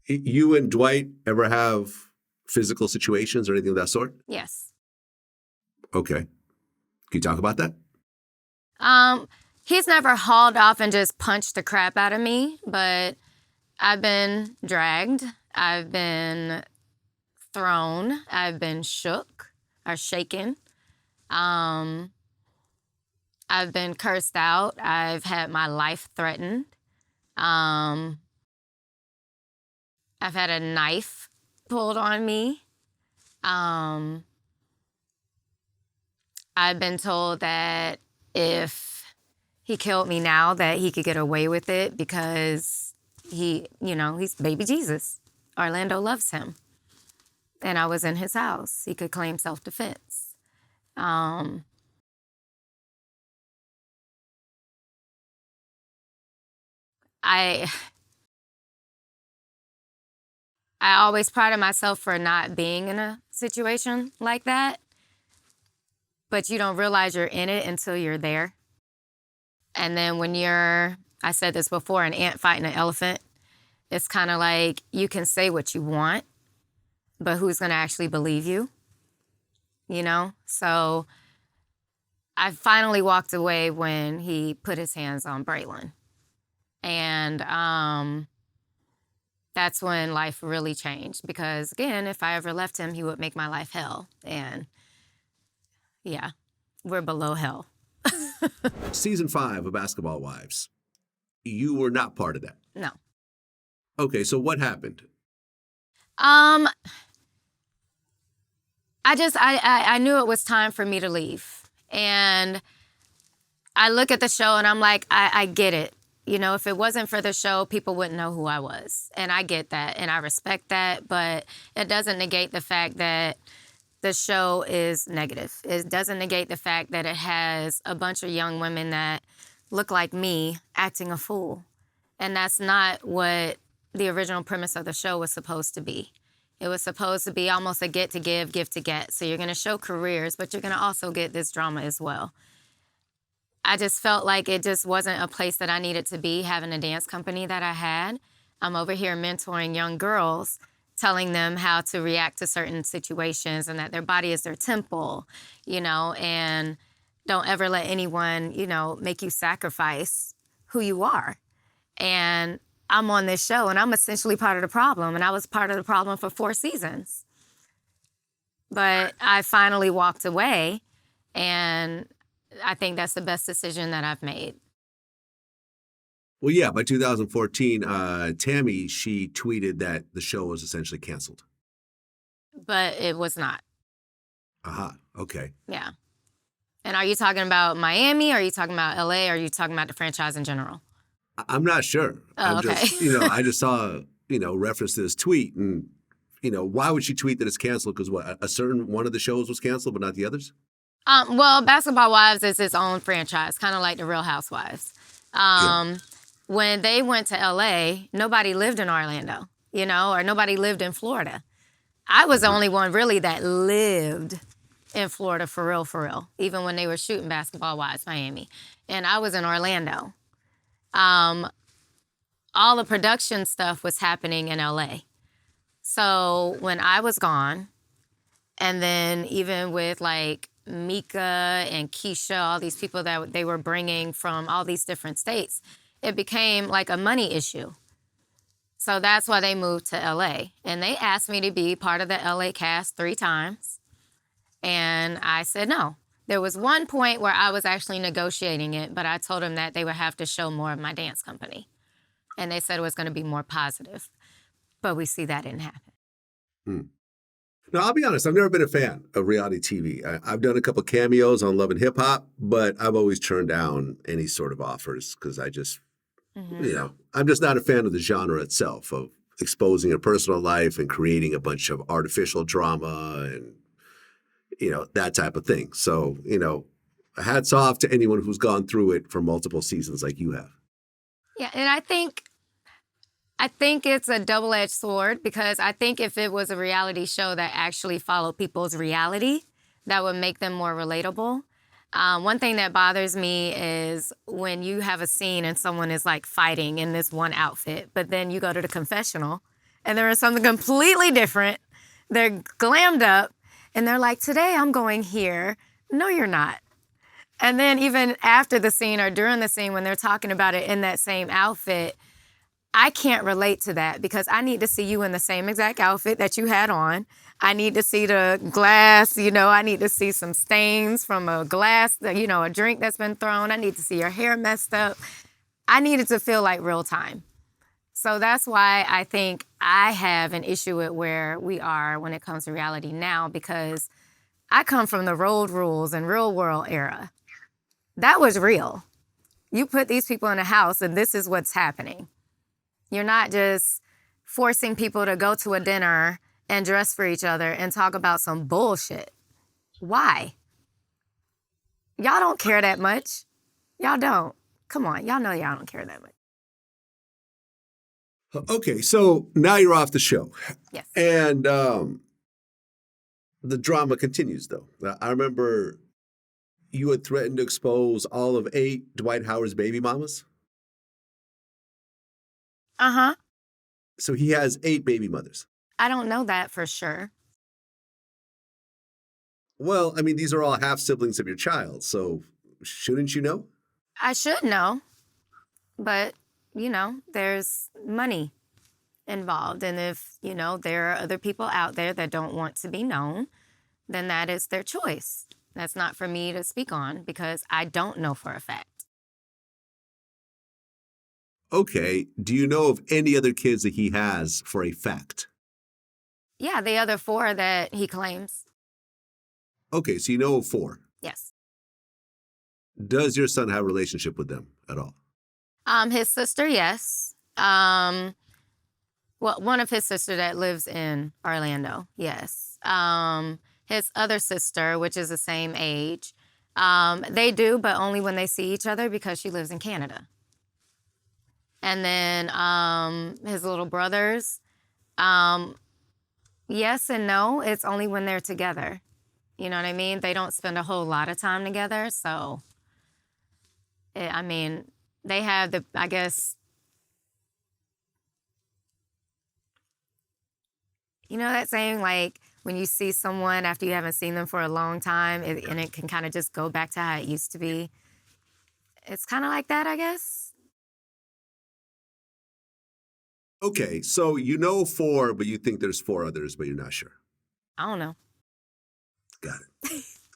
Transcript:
You and Dwight ever have physical situations or anything of that sort? Yes. Okay. Can you talk about that? He's never hauled off and just punched the crap out of me, but I've been dragged. I've been thrown. I've been shook or shaken. I've been cursed out. I've had my life threatened. I've had a knife pulled on me. I've been told that if he killed me now, that he could get away with it because he's baby Jesus. Orlando loves him. And I was in his house. He could claim self-defense. I always prided myself for not being in a situation like that. But you don't realize you're in it until you're there. And then when I said this before, an ant fighting an elephant, it's kind of like you can say what you want, but who's going to actually believe you? So I finally walked away when he put his hands on Braylon. And that's when life really changed. Because, again, if I ever left him, he would make my life hell. And, yeah, we're below hell. Season 5 of Basketball Wives. You were not part of that. No. Okay, so what happened? I knew it was time for me to leave. And I look at the show and I'm like, I get it. If it wasn't for the show, people wouldn't know who I was. And I get that and I respect that, but it doesn't negate the fact that the show is negative. It doesn't negate the fact that it has a bunch of young women that look like me acting a fool. And that's not what the original premise of the show was supposed to be. It was supposed to be almost a get to give, give to get. So you're going to show careers, but you're going to also get this drama as well. I just felt like it just wasn't a place that I needed to be, having a dance company that I had. I'm over here mentoring young girls, telling them how to react to certain situations and that their body is their temple, and don't ever let anyone, make you sacrifice who you are. And I'm on this show and I'm essentially part of the problem. And I was part of the problem for 4 seasons. But I finally walked away, and I think that's the best decision that I've made. Well, yeah, by 2014, Tammy, she tweeted that the show was essentially canceled. But it was not. Aha, okay. Yeah. And are you talking about Miami? Or are you talking about LA? Or are you talking about the franchise in general? I'm not sure. Oh, okay. I just saw, reference to this tweet. And, why would she tweet that it's canceled? Because a certain one of the shows was canceled, but not the others? Well, Basketball Wives is its own franchise, kind of like the Real Housewives. When they went to LA, nobody lived in Orlando, or nobody lived in Florida. I was the only one really that lived in Florida for real, even when they were shooting Basketball Wives Miami. And I was in Orlando. All the production stuff was happening in LA. So when I was gone, and then even with like Mika and Keisha, all these people that they were bringing from all these different states, it became like a money issue. So that's why they moved to LA. And they asked me to be part of the LA cast 3 times. And I said no. There was one point where I was actually negotiating it, but I told them that they would have to show more of my dance company. And they said it was going to be more positive. But we see that didn't happen. Now, I'll be honest, I've never been a fan of reality TV. I've done a couple cameos on Love and Hip Hop, but I've always turned down any sort of offers because I just, I'm just not a fan of the genre itself, of exposing a personal life and creating a bunch of artificial drama and, that type of thing. So, hats off to anyone who's gone through it for multiple seasons like you have. Yeah, and I think it's a double-edged sword, because I think if it was a reality show that actually followed people's reality, that would make them more relatable. One thing that bothers me is when you have a scene and someone is like fighting in this one outfit, but then you go to the confessional and they're in something completely different. They're glammed up, and they're like, today I'm going here. No, you're not. And then even after the scene or during the scene when they're talking about it in that same outfit, I can't relate to that because I need to see you in the same exact outfit that you had on. I need to see the glass, I need to see some stains from a glass, a drink that's been thrown. I need to see your hair messed up. I need it to feel like real time. So that's why I think I have an issue with where we are when it comes to reality now, because I come from the road rules and real world era. That was real. You put these people in a house and this is what's happening. You're not just forcing people to go to a dinner and dress for each other and talk about some bullshit. Why? Y'all don't care that much. Y'all don't. Come on, y'all know y'all don't care that much. Okay, so now you're off the show. Yes. And the drama continues, though. I remember you had threatened to expose all of 8 Dwight Howard's baby mamas. Uh-huh. So he has 8 baby mothers. I don't know that for sure. Well, I mean, these are all half-siblings of your child, so shouldn't you know? I should know, but, there's money involved. And if, there are other people out there that don't want to be known, then that is their choice. That's not for me to speak on because I don't know for a fact. Okay, do you know of any other kids that he has for a fact? Yeah, the other 4 that he claims. Okay, so you know of 4. Yes. Does your son have a relationship with them at all? His sister, yes. Well, one of his sister that lives in Orlando, yes. His other sister, which is the same age, they do, but only when they see each other because she lives in Canada. And then his little brothers, yes and no. It's only when they're together. You know what I mean? They don't spend a whole lot of time together. So, they have that saying, like, when you see someone after you haven't seen them for a long time, and it can kind of just go back to how it used to be. It's kind of like that, I guess. Okay, so you know 4, but you think there's 4 others, but you're not sure. I don't know. Got it.